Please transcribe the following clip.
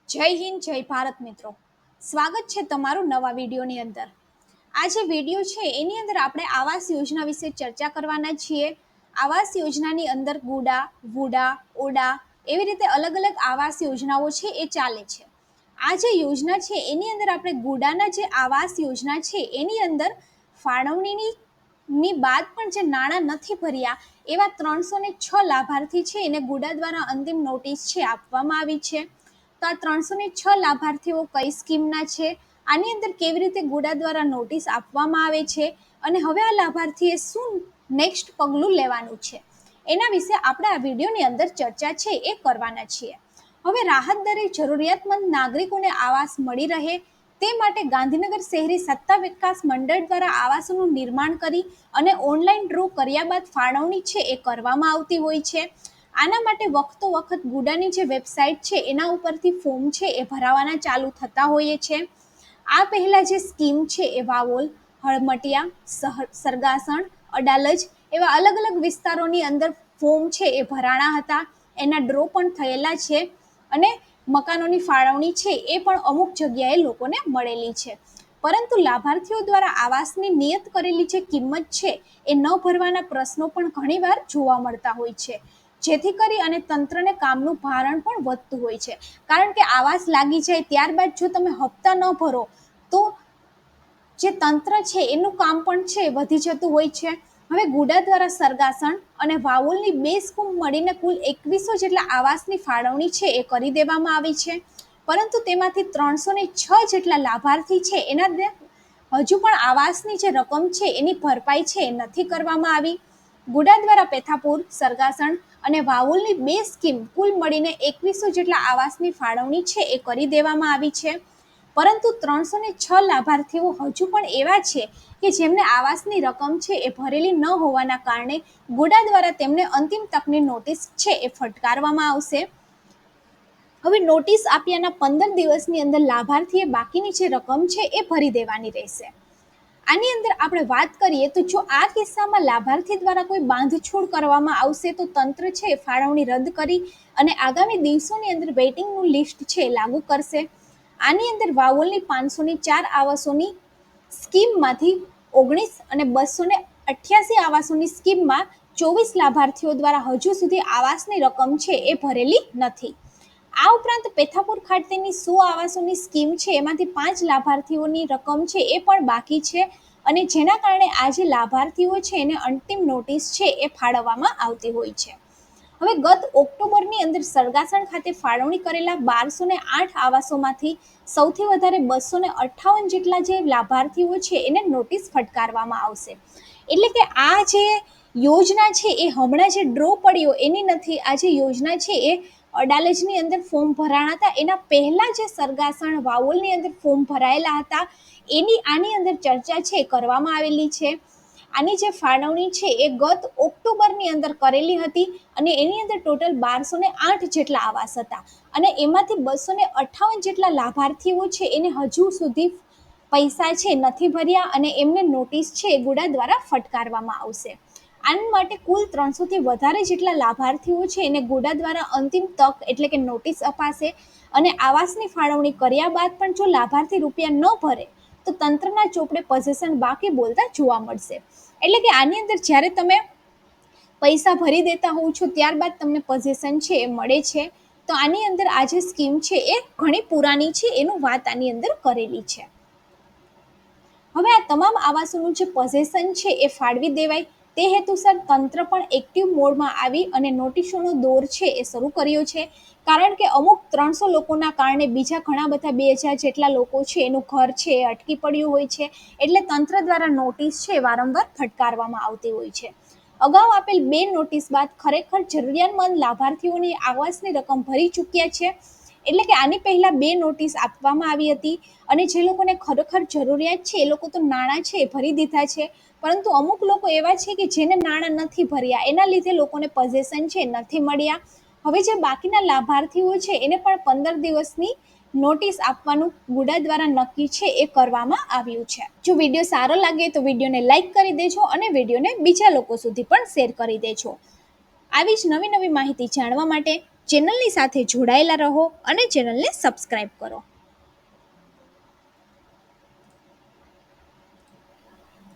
જય હિન્દ જય ભારત મિત્રો, સ્વાગત છે તમારું નવા વિડીયોની અંદર। આ જે વિડીયો છે એની અંદર આપણે આવાસ યોજના વિશે ચર્ચા કરવાના છીએ। આવાસ યોજનાની અંદર ગુડા, વુડા, ઓડા એવી રીતે અલગ અલગ આવાસ યોજનાઓ છે એ ચાલે છે। આ જે યોજના છે એની અંદર આપણે ગુડાના જે આવાસ યોજના છે એની અંદર ફાળવણીની બાદ પણ જે નાણાં નથી ભર્યા એવા 306 લાભાર્થી છે એને ગુડા દ્વારા અંતિમ નોટિસ છે આપવામાં આવી છે। તો આ 306 લાભાર્થીઓ કઈ સ્કીમના છે, આની અંદર કેવી રીતે ગુડા દ્વારા નોટિસ આપવામાં આવે છે અને હવે આ લાભાર્થીએ શું નેક્સ્ટ પગલું લેવાનું છે એના વિશે આપણે આ વિડીયોની અંદર ચર્ચા છે એ કરવાના છીએ। હવે રાહત દરે જરૂરિયાતમંદ નાગરિકોને આવાસ મળી રહે તે માટે ગાંધીનગર શહેરી સત્તા વિકાસ મંડળ દ્વારા આવાસોનું નિર્માણ કરી અને ઓનલાઈન ડ્રો કર્યા બાદ ફાળવણી છે એ કરવામાં આવતી હોય છે। આના માટે વખતો વખત ગુડાની જે વેબસાઇટ છે એના ઉપરથી ફોર્મ છે એ ભરાવાના ચાલુ થતા હોઈએ છે। આ પહેલાં જે સ્કીમ છે એ વાવોલ, હળમટિયા, સરગાસણ, અડાલજ એવા અલગ અલગ વિસ્તારોની અંદર ફોર્મ છે એ ભરાણા હતા, એના ડ્રો પણ થયેલા છે અને મકાનોની ફાળવણી છે એ પણ અમુક જગ્યાએ લોકોને મળેલી છે। પરંતુ લાભાર્થીઓ દ્વારા આવાસની નિયત કરેલી જે કિંમત છે એ ન ભરવાના પ્રશ્નો પણ ઘણીવાર જોવા મળતા હોય છે, જેથી કરી અને તંત્રને કામનું ભારણ પણ વધતું હોય છે। કારણ કે આવાસ લાગી જાય ત્યારબાદ જો તમે હપ્તા ન ભરો તો જે તંત્ર છે એનું કામ પણ છે વધી જતું હોય છે। હવે ગુડા દ્વારા સરગાસણ અને વાવોલની 2 સ્કીમ મળીને કુલ 2100 જેટલા આવાસની ફાળવણી છે એ કરી દેવામાં આવી છે, પરંતુ તેમાંથી 306 જેટલા લાભાર્થી છે એના હજુ પણ આવાસની જે રકમ છે એની ભરપાઈ છે એ નથી કરવામાં આવી। ગુડા દ્વારા પેથાપુર, સરગાસણ અને વાવોલની 2 સ્કીમ કુલ મળીને 2100 જેટલા આવાસની ફાળવણી છે એ કરી દેવામાં આવી છે, પરંતુ 306 લાભાર્થીઓ હજુ પણ એવા છે કે જેમને આવાસની રકમ છે એ ભરેલી ન હોવાના કારણે ગુડા દ્વારા તેમને અંતિમ તકની નોટિસ છે એ ફટકારવામાં આવશે। હવે નોટિસ આપ્યાના 15 દિવસની અંદર લાભાર્થીએ બાકીની જે રકમ છે એ ભરી દેવાની રહેશે। આની અંદર આપણે વાત કરીએ તો જો આ કિસ્સામાં લાભાર્થી દ્વારા કોઈ બાંધછોડ કરવામાં આવશે તો તંત્ર છે ફાળવણી રદ કરી અને આગામી દિવસોની અંદર વેઇટિંગનું લિસ્ટ છે લાગુ કરશે। આની અંદર વાવોલની 504 આવાસોની સ્કીમમાંથી 19 અને 288 આવાસોની સ્કીમમાં 24 લાભાર્થીઓ દ્વારા હજુ સુધી આવાસની રકમ છે એ ભરેલી નથી। આ ઉપરાંત પેથાપુર ખાતેની 100 આવાસોની સ્કીમ છે એમાંથી 5 લાભાર્થીઓની રકમ છે એ પણ બાકી છે અને જેના કારણે આ જે લાભાર્થીઓ છે એને અંતિમ નોટિસ છે એ ફાળવવામાં આવતી હોય છે। હવે ગત ઓક્ટોબરની અંદર સરગાસણ ખાતે ફાળવણી કરેલા 1208 આવાસોમાંથી સૌથી વધારે 258 જેટલા જે લાભાર્થીઓ છે એને નોટિસ ફટકારવામાં આવશે। એટલે કે આ જે યોજના છે એ હમણાં જે ડ્રો પડ્યો એની નથી, આ જે યોજના છે એ અડાલજની અંદર ફોર્મ ભરાણા હતા એના પહેલા જે સરગાસણ, વાવોલની અંદર ફોર્મ ભરાયેલા હતા એની આની અંદર ચર્ચા છે કરવામાં આવેલી છે। આની જે ફાળવણી છે એ ગત ઓક્ટોબરની અંદર કરેલી હતી અને એની અંદર ટોટલ 1208 જેટલા આવાસ હતા અને એમાંથી 258 જેટલા લાભાર્થીઓ છે એને હજુ સુધી પૈસા છે નથી ભર્યા અને એમને નોટિસ છે ગુડા દ્વારા ફટકારવામાં આવશે। આના માટે કુલ 300 થી વધારે જેટલા લાભાર્થીઓ છે એને ગુડા દ્વારા અંતિમ તક એટલે કે નોટિસ અપાશે અને આવાસની ફાળવણી કર્યા બાદ પણ જો લાભાર્થી રૂપિયા ન ભરે તો તંત્રના ચોપડે પોઝિશન બાકી બોલતા જોવા મળશે। એટલે કે આની અંદર જ્યારે તમે પૈસા ભરી દેતા હોવ છો ત્યારબાદ તમને પોઝિશન છે એ મળે છે। તો આની અંદર આ જે સ્કીમ છે એ ઘણી પુરાની છે એનું વાત આની અંદર કરેલી છે। હવે આ તમામ આવાસોનું જે પોઝિશન છે એ ફાળવી દેવાય તે હેતુસર તંત્ર પણ એક્ટિવ મોડમાં આવી અને નોટિસોનો દોર છે એ શરૂ કર્યો છે, કારણ કે અમુક 300 લોકોના કારણે બીજા ઘણા બધા 2000 જેટલા લોકો છે એનું ઘર છે એ અટકી પડ્યું હોય છે, એટલે તંત્ર દ્વારા નોટિસ છે વારંવાર ફટકારવામાં આવતી હોય છે। અગાઉ આપેલ 2 નોટિસ બાદ ખરેખર જરૂરિયાતમંદ લાભાર્થીઓની આવાસની રકમ ભરી ચૂક્યા છે, એટલે કે આની પહેલા 2 નોટિસ આપવામાં આવી હતી અને જે લોકોને ખરેખર જરૂરિયાત છે એ લોકો તો નાણાં છે એ ભરી દીધા છે, પરંતુ અમુક લોકો એવા છે કે જેને નાણાં નથી ભર્યા એના લીધે લોકોને પોઝિશન છે નથી મળ્યા। હવે જે બાકીના લાભાર્થીઓ છે એને પણ 15 દિવસની નોટિસ આપવાનું ગુડા દ્વારા નક્કી છે એ કરવામાં આવ્યું છે। જો વિડીયો સારો લાગે તો વિડીયોને લાઈક કરી દેજો અને વિડીયોને બીજા લોકો સુધી પણ શેર કરી દેજો। આવી જ નવી નવી માહિતી જાણવા માટે ચેનલની સાથે જોડાયેલા રહો અને ચેનલને સબસ્ક્રાઈબ કરો.